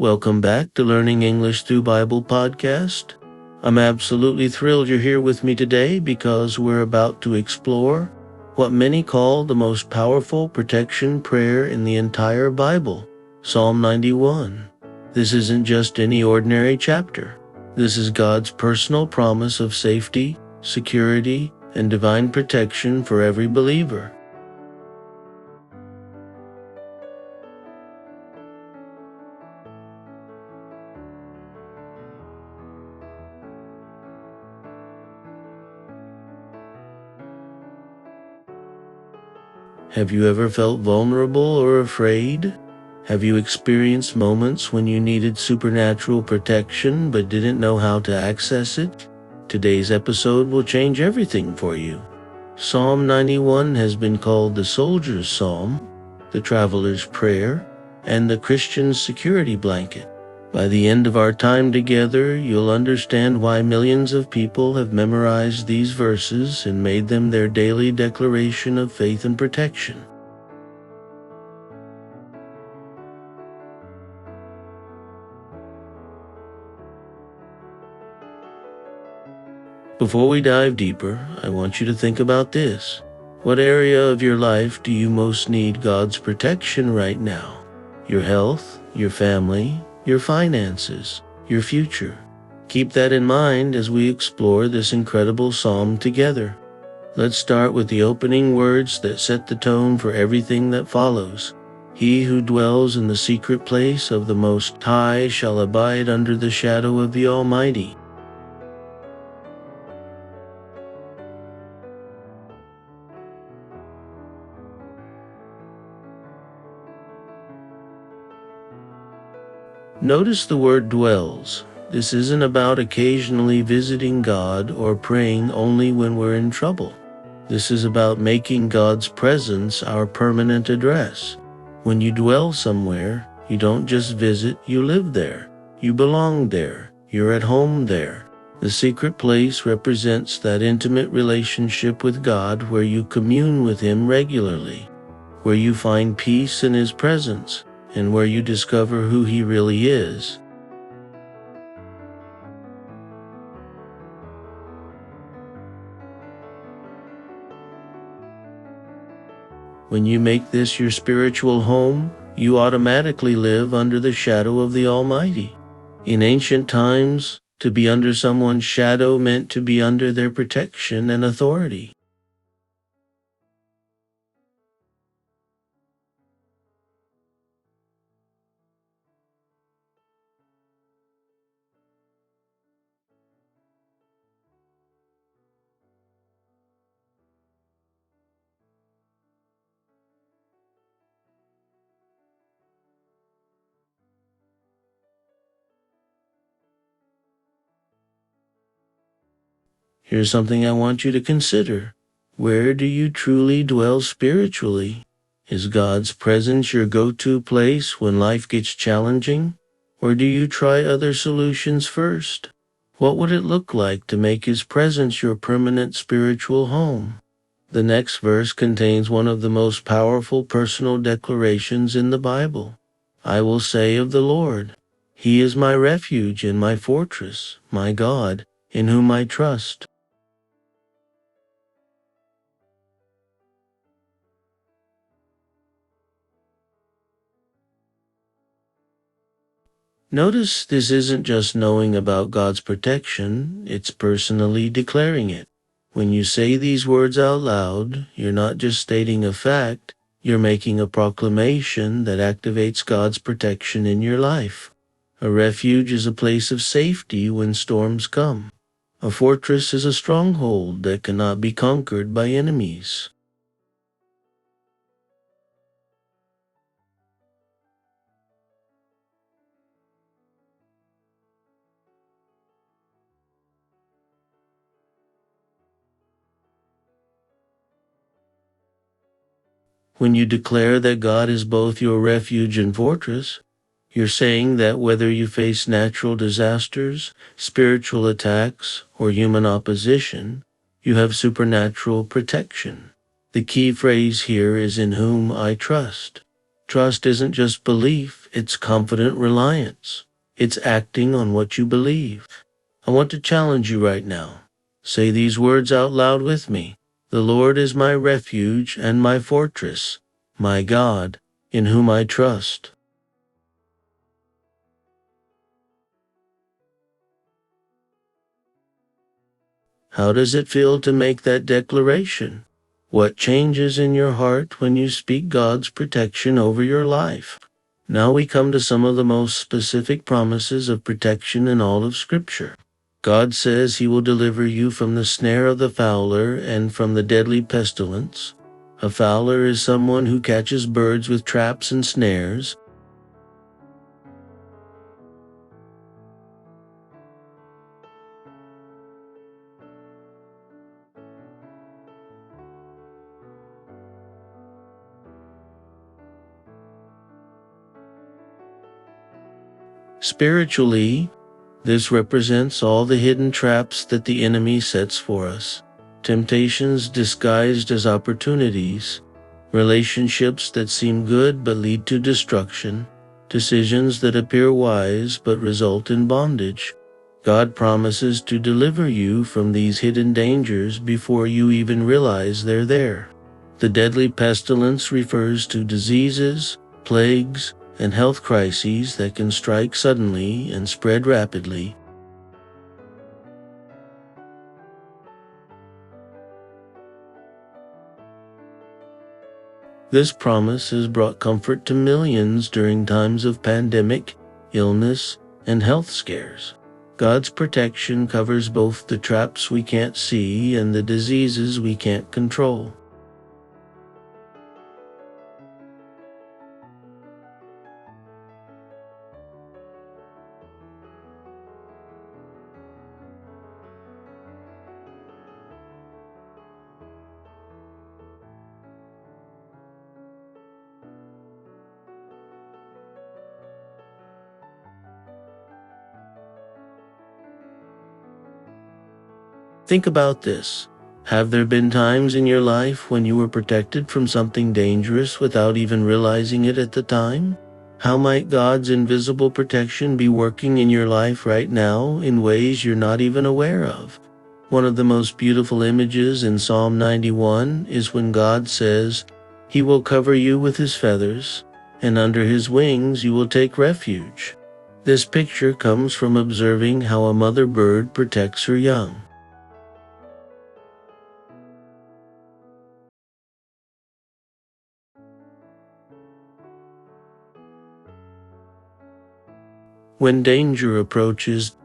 Welcome back to Learning English Through Bible podcast. I'm absolutely thrilled you're here with me today because we're about to explore what many call the most powerful protection prayer in the entire Bible, Psalm 91. This isn't just any ordinary chapter. This is God's personal promise of safety, security, and divine protection for every believer. Have you ever felt vulnerable or afraid? Have you experienced moments when you needed supernatural protection but didn't know how to access it? Today's episode will change everything for you. Psalm 91 has been called the soldier's psalm, the traveler's prayer, and the Christian's security blanket. By the end of our time together, you'll understand why millions of people have memorized these verses and made them their daily declaration of faith and protection. Before we dive deeper, I want you to think about this. What area of your life do you most need God's protection right now? Your health, your family, your finances, your future. Keep that in mind as we explore this incredible psalm together. Let's start with the opening words that set the tone for everything that follows. He who dwells in the secret place of the Most High shall abide under the shadow of the Almighty. Notice the word dwells. This isn't about occasionally visiting God or praying only when we're in trouble. This is about making God's presence our permanent address. When you dwell somewhere, you don't just visit, you live there. You belong there. You're at home there. The secret place represents that intimate relationship with God where you commune with Him regularly, where you find peace in His presence, and where you discover who He really is. When you make this your spiritual home, you automatically live under the shadow of the Almighty. In ancient times, to be under someone's shadow meant to be under their protection and authority. Here's something I want you to consider. Where do you truly dwell spiritually? Is God's presence your go-to place when life gets challenging? Or do you try other solutions first? What would it look like to make His presence your permanent spiritual home? The next verse contains one of the most powerful personal declarations in the Bible. I will say of the Lord, He is my refuge and my fortress, my God, in whom I trust. Notice this isn't just knowing about God's protection, it's personally declaring it. When you say these words out loud, you're not just stating a fact, you're making a proclamation that activates God's protection in your life. A refuge is a place of safety when storms come. A fortress is a stronghold that cannot be conquered by enemies. When you declare that God is both your refuge and fortress, you're saying that whether you face natural disasters, spiritual attacks, or human opposition, you have supernatural protection. The key phrase here is in whom I trust. Trust isn't just belief, it's confident reliance. It's acting on what you believe. I want to challenge you right now. Say these words out loud with me. The Lord is my refuge and my fortress, my God, in whom I trust. How does it feel to make that declaration? What changes in your heart when you speak God's protection over your life? Now we come to some of the most specific promises of protection in all of Scripture. God says He will deliver you from the snare of the fowler and from the deadly pestilence. A fowler is someone who catches birds with traps and snares. Spiritually, this represents all the hidden traps that the enemy sets for us. Temptations disguised as opportunities, relationships that seem good but lead to destruction, decisions that appear wise but result in bondage. God promises to deliver you from these hidden dangers before you even realize they're there. The deadly pestilence refers to diseases, plagues, and health crises that can strike suddenly and spread rapidly. This promise has brought comfort to millions during times of pandemic, illness, and health scares. God's protection covers both the traps we can't see and the diseases we can't control. Think about this. Have there been times in your life when you were protected from something dangerous without even realizing it at the time? How might God's invisible protection be working in your life right now in ways you're not even aware of? One of the most beautiful images in Psalm 91 is when God says, "He will cover you with His feathers, and under His wings you will take refuge." This picture comes from observing how a mother bird protects her young. When danger approaches,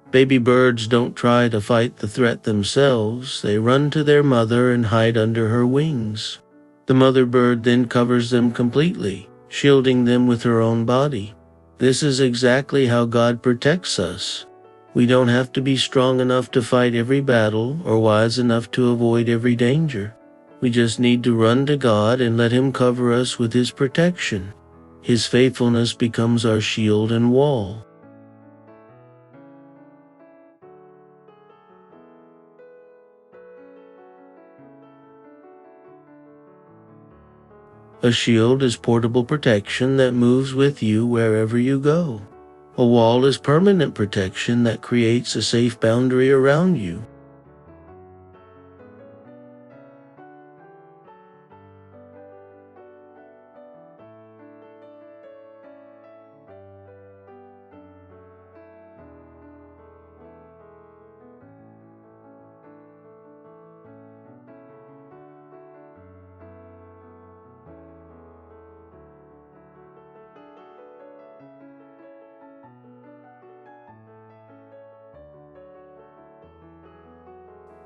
baby birds don't try to fight the threat themselves. They run to their mother and hide under her wings. The mother bird then covers them completely, shielding them with her own body. This is exactly how God protects us. We don't have to be strong enough to fight every battle or wise enough to avoid every danger. We just need to run to God and let Him cover us with His protection. His faithfulness becomes our shield and wall. A shield is portable protection that moves with you wherever you go. A wall is permanent protection that creates a safe boundary around you.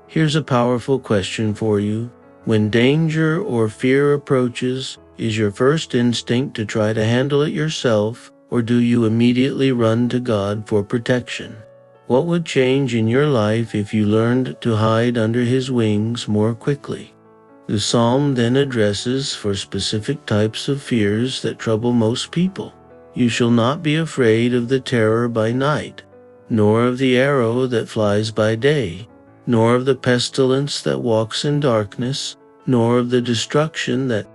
Here's a powerful question for you. When danger or fear approaches, is your first instinct to try to handle it yourself, or do you immediately run to God for protection? What would change in your life if you learned to hide under His wings more quickly? The psalm then addresses for specific types of fears that trouble most people. You shall not be afraid of the terror by night, nor of the arrow that flies by day, nor of the pestilence that walks in darkness, nor of the destruction that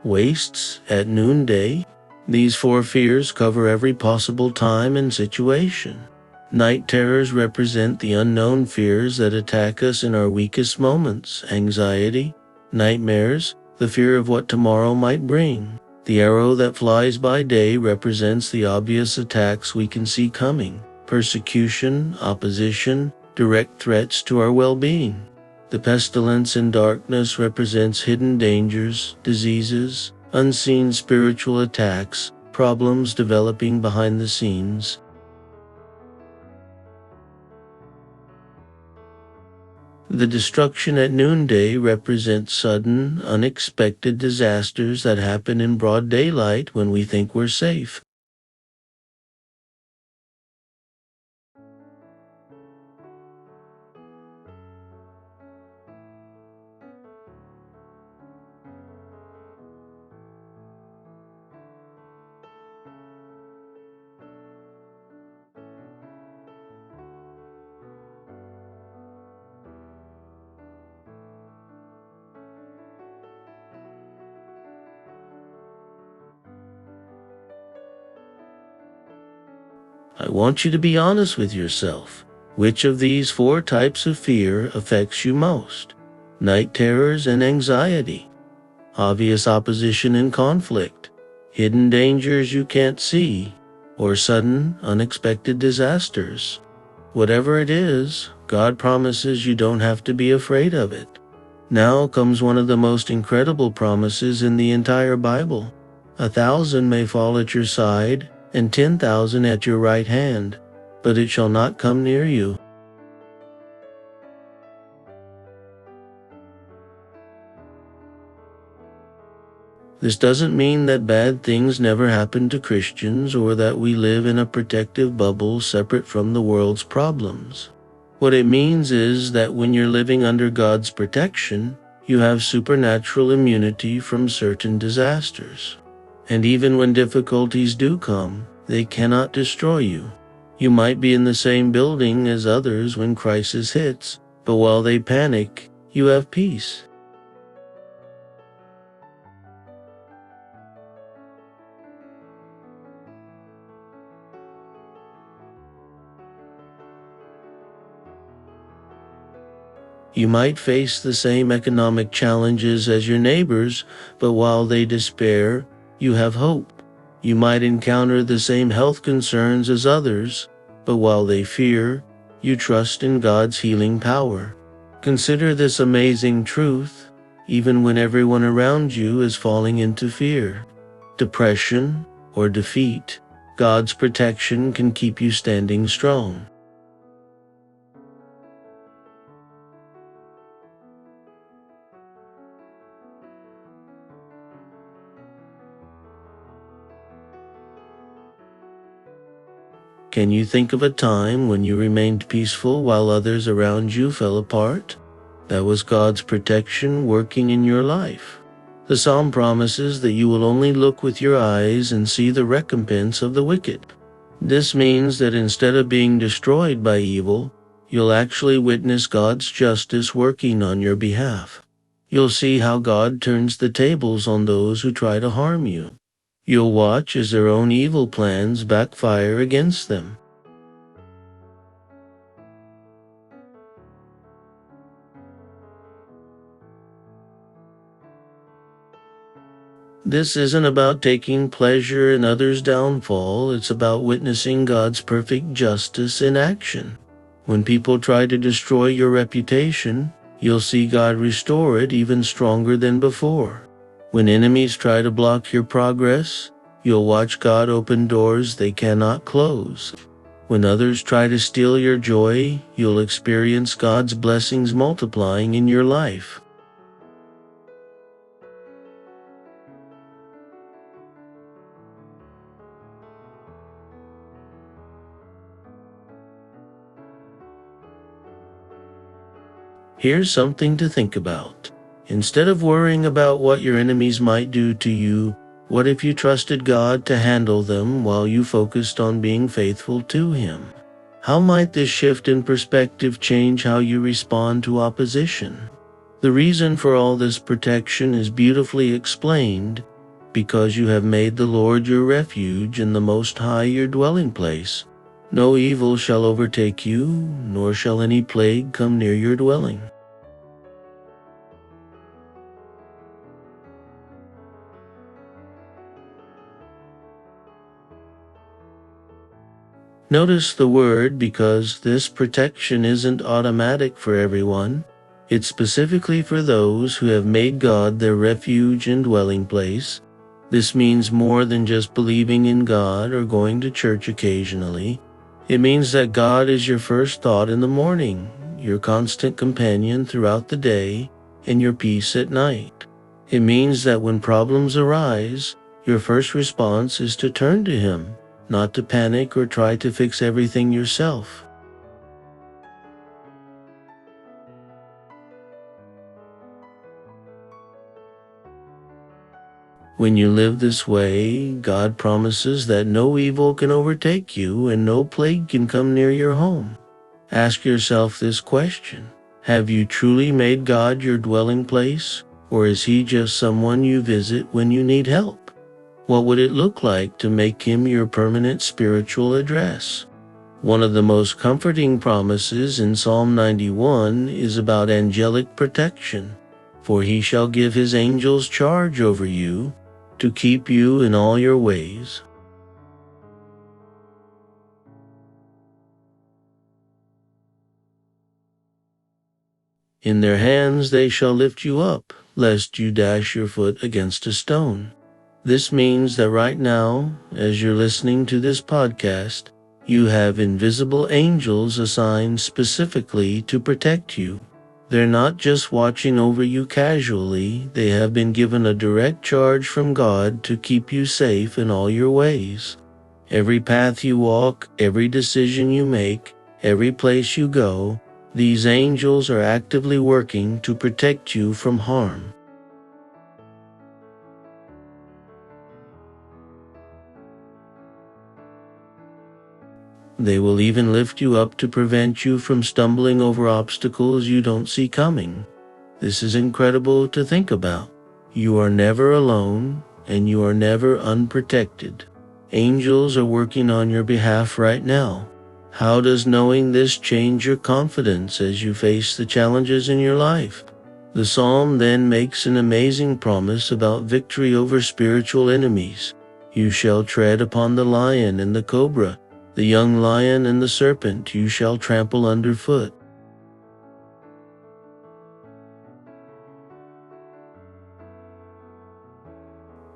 wastes at noonday. These 4 fears cover every possible time and situation. Night terrors represent the unknown fears that attack us in our weakest moments. Anxiety, nightmares, the fear of what tomorrow might bring. The arrow that flies by day represents the obvious attacks we can see coming. Persecution, opposition, direct threats to our well-being. The pestilence in darkness represents hidden dangers, diseases, unseen spiritual attacks, problems developing behind the scenes. The destruction at noonday represents sudden, unexpected disasters that happen in broad daylight when we think we're safe. I want you to be honest with yourself. Which of these 4 types of fear affects you most? Night terrors and anxiety. Obvious opposition and conflict. Hidden dangers you can't see. Or sudden, unexpected disasters. Whatever it is, God promises you don't have to be afraid of it. Now comes one of the most incredible promises in the entire Bible. 1,000 may fall at your side, and 10,000 at your right hand, but it shall not come near you. This doesn't mean that bad things never happen to Christians or that we live in a protective bubble separate from the world's problems. What it means is that when you're living under God's protection, you have supernatural immunity from certain disasters. And even when difficulties do come, they cannot destroy you. You might be in the same building as others when crisis hits, but while they panic, you have peace. You might face the same economic challenges as your neighbors, but while they despair, you have hope. You might encounter the same health concerns as others, but while they fear, you trust in God's healing power. Consider this amazing truth, even when everyone around you is falling into fear, depression, or defeat, God's protection can keep you standing strong. Can you think of a time when you remained peaceful while others around you fell apart? That was God's protection working in your life. The psalm promises that you will only look with your eyes and see the recompense of the wicked. This means that instead of being destroyed by evil, you'll actually witness God's justice working on your behalf. You'll see how God turns the tables on those who try to harm you. You'll watch as their own evil plans backfire against them. This isn't about taking pleasure in others' downfall, it's about witnessing God's perfect justice in action. When people try to destroy your reputation, you'll see God restore it even stronger than before. When enemies try to block your progress, you'll watch God open doors they cannot close. When others try to steal your joy, you'll experience God's blessings multiplying in your life. Here's something to think about. Instead of worrying about what your enemies might do to you, what if you trusted God to handle them while you focused on being faithful to Him? How might this shift in perspective change how you respond to opposition? The reason for all this protection is beautifully explained because you have made the Lord your refuge and the Most High your dwelling place. No evil shall overtake you, nor shall any plague come near your dwelling. Notice the word because this protection isn't automatic for everyone. It's specifically for those who have made God their refuge and dwelling place. This means more than just believing in God or going to church occasionally. It means that God is your first thought in the morning, your constant companion throughout the day, and your peace at night. It means that when problems arise, your first response is to turn to Him, not to panic or try to fix everything yourself. When you live this way, God promises that no evil can overtake you and no plague can come near your home. Ask yourself this question: have you truly made God your dwelling place, or is He just someone you visit when you need help? What would it look like to make Him your permanent spiritual address? One of the most comforting promises in Psalm 91 is about angelic protection. For He shall give His angels charge over you, to keep you in all your ways. In their hands they shall lift you up, lest you dash your foot against a stone. This means that right now, as you're listening to this podcast, you have invisible angels assigned specifically to protect you. They're not just watching over you casually, they have been given a direct charge from God to keep you safe in all your ways. Every path you walk, every decision you make, every place you go, these angels are actively working to protect you from harm. They will even lift you up to prevent you from stumbling over obstacles you don't see coming. This is incredible to think about. You are never alone, and you are never unprotected. Angels are working on your behalf right now. How does knowing this change your confidence as you face the challenges in your life? The psalm then makes an amazing promise about victory over spiritual enemies. You shall tread upon the lion and the cobra, the young lion and the serpent you shall trample underfoot.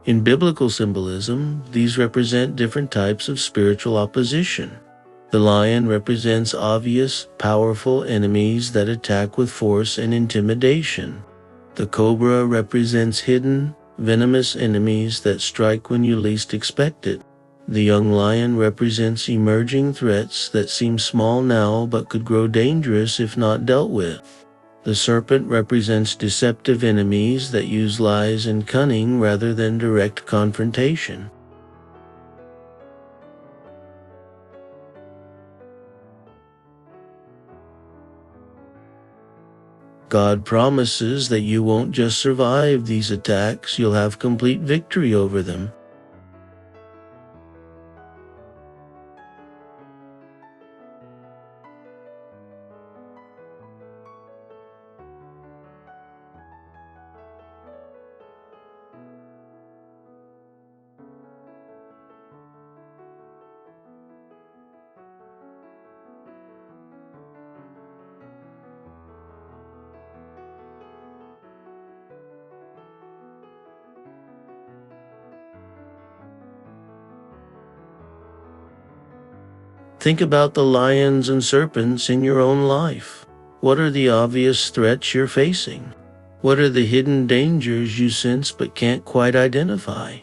In biblical symbolism, these represent different types of spiritual opposition. The lion represents obvious, powerful enemies that attack with force and intimidation. The cobra represents hidden, venomous enemies that strike when you least expect it. The young lion represents emerging threats that seem small now but could grow dangerous if not dealt with. The serpent represents deceptive enemies that use lies and cunning rather than direct confrontation. God promises that you won't just survive these attacks, you'll have complete victory over them. Think about the lions and serpents in your own life. What are the obvious threats you're facing? What are the hidden dangers you sense but can't quite identify?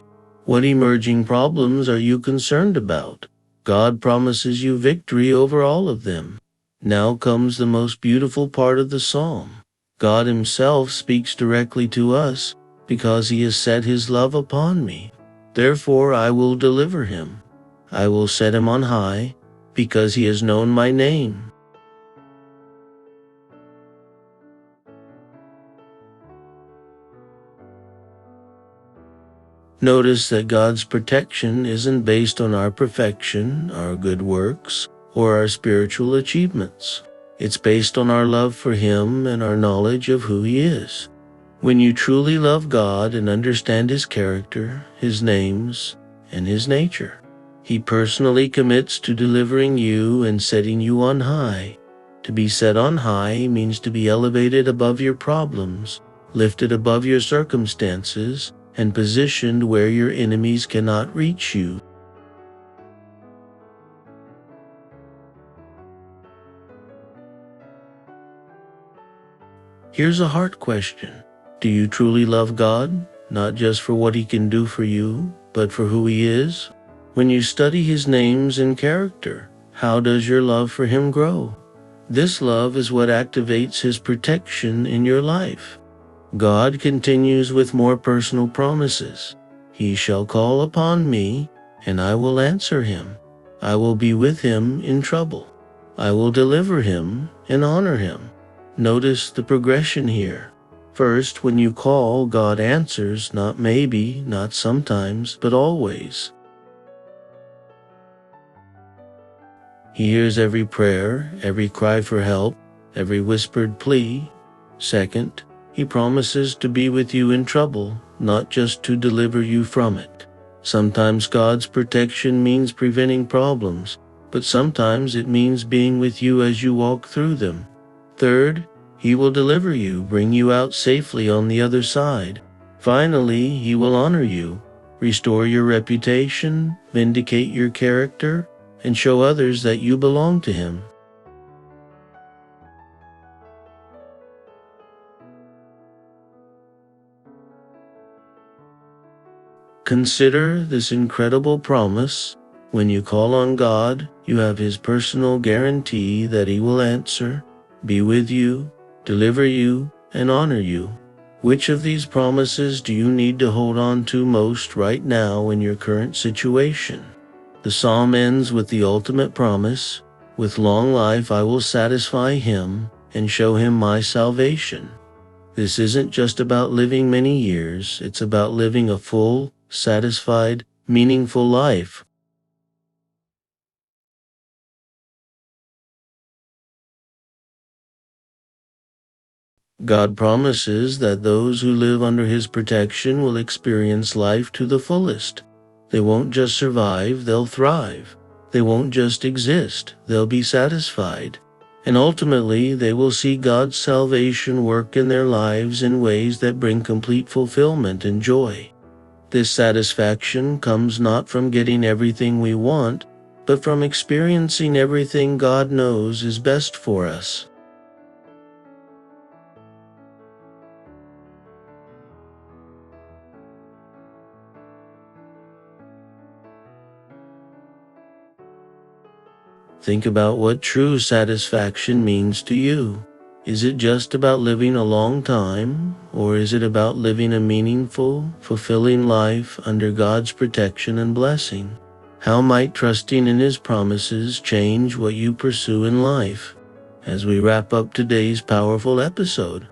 What emerging problems are you concerned about? God promises you victory over all of them. Now comes the most beautiful part of the psalm. God Himself speaks directly to us because He has set His love upon me. Therefore I will deliver him. I will set him on high because he has known my name. Notice that God's protection isn't based on our perfection, our good works, or our spiritual achievements. It's based on our love for Him and our knowledge of who He is. When you truly love God and understand His character, His names, and His nature, He personally commits to delivering you and setting you on high. To be set on high means to be elevated above your problems, lifted above your circumstances, and positioned where your enemies cannot reach you. Here's a heart question. Do you truly love God, not just for what He can do for you, but for who He is? When you study His names and character, how does your love for Him grow? This love is what activates His protection in your life. God continues with more personal promises. He shall call upon me, and I will answer him. I will be with him in trouble. I will deliver him and honor him. Notice the progression here. First, when you call, God answers, not maybe, not sometimes, but always. He hears every prayer, every cry for help, every whispered plea. Second, He promises to be with you in trouble, not just to deliver you from it. Sometimes God's protection means preventing problems, but sometimes it means being with you as you walk through them. Third, He will deliver you, bring you out safely on the other side. Finally, He will honor you, restore your reputation, vindicate your character, and show others that you belong to Him. Consider this incredible promise. When you call on God, you have His personal guarantee that He will answer, be with you, deliver you, and honor you. Which of these promises do you need to hold on to most right now in your current situation? The psalm ends with the ultimate promise, with long life I will satisfy him and show him my salvation. This isn't just about living many years, it's about living a full, satisfied, meaningful life. God promises that those who live under His protection will experience life to the fullest. They won't just survive, they'll thrive. They won't just exist, they'll be satisfied. And ultimately, they will see God's salvation work in their lives in ways that bring complete fulfillment and joy. This satisfaction comes not from getting everything we want, but from experiencing everything God knows is best for us. Think about what true satisfaction means to you. Is it just about living a long time, or is it about living a meaningful, fulfilling life under God's protection and blessing? How might trusting in His promises change what you pursue in life? As we wrap up today's powerful episode,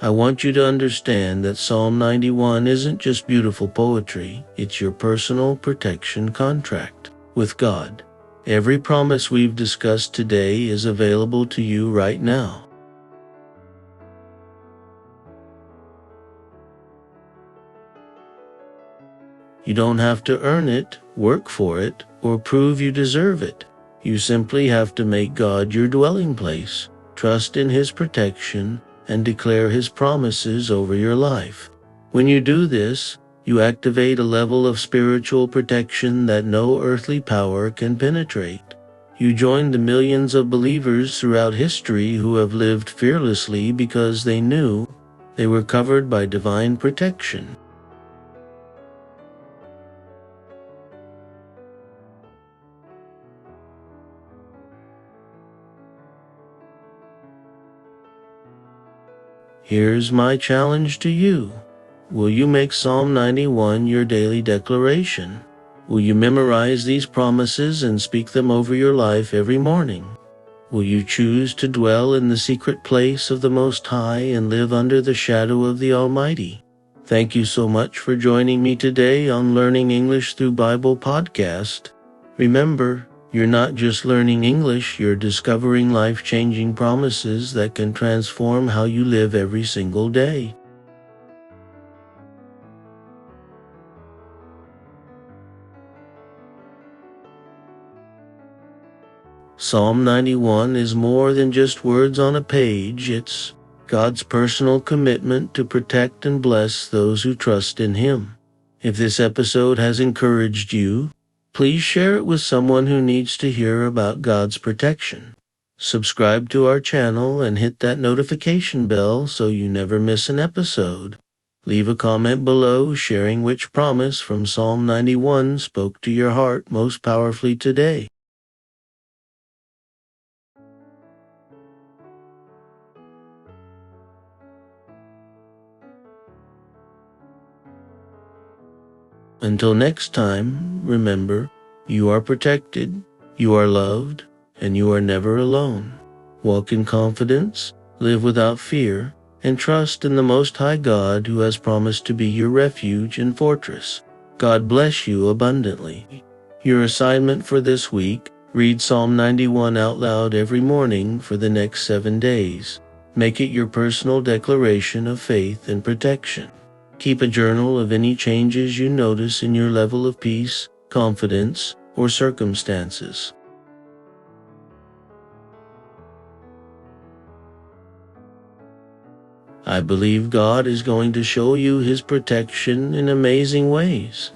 I want you to understand that Psalm 91 isn't just beautiful poetry, it's your personal protection contract with God. Every promise we've discussed today is available to you right now. You don't have to earn it, work for it, or prove you deserve it. You simply have to make God your dwelling place, trust in His protection, and declare His promises over your life. When you do this, you activate a level of spiritual protection that no earthly power can penetrate. You join the millions of believers throughout history who have lived fearlessly because they knew they were covered by divine protection. Here's my challenge to you. Will you make Psalm 91 your daily declaration? Will you memorize these promises and speak them over your life every morning? Will you choose to dwell in the secret place of the Most High and live under the shadow of the Almighty? Thank you so much for joining me today on Learning English Through Bible podcast. Remember, you're not just learning English, you're discovering life-changing promises that can transform how you live every single day. Psalm 91 is more than just words on a page. It's God's personal commitment to protect and bless those who trust in Him. If this episode has encouraged you, please share it with someone who needs to hear about God's protection. Subscribe to our channel and hit that notification bell so you never miss an episode. Leave a comment below sharing which promise from Psalm 91 spoke to your heart most powerfully today. Until next time, remember, you are protected, you are loved, and you are never alone. Walk in confidence, live without fear, and trust in the Most High God who has promised to be your refuge and fortress. God bless you abundantly. Your assignment for this week, read Psalm 91 out loud every morning for the next 7 days. Make it your personal declaration of faith and protection. Keep a journal of any changes you notice in your level of peace, confidence, or circumstances. I believe God is going to show you His protection in amazing ways.